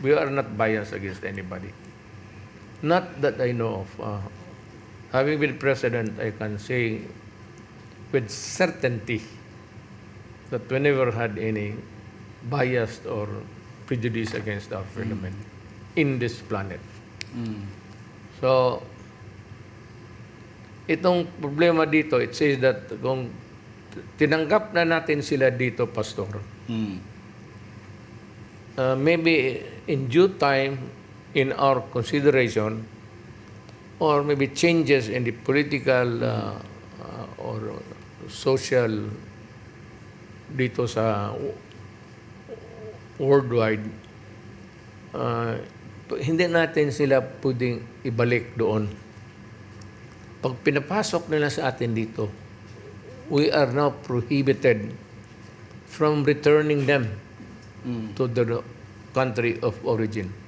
we are not biased against anybody. Not that I know of. Having been president, I can say with certainty that we never had any bias or prejudice against our fellow men in this planet. So, itong problema dito, it says that kung tinanggap na natin sila dito, Pastor, maybe in due time, in our consideration, or maybe changes in the political or social dito sa worldwide, hindi natin sila pwedeng ibalik doon. Pag pinapasok nila sa atin dito, we are now prohibited from returning them to the country of origin.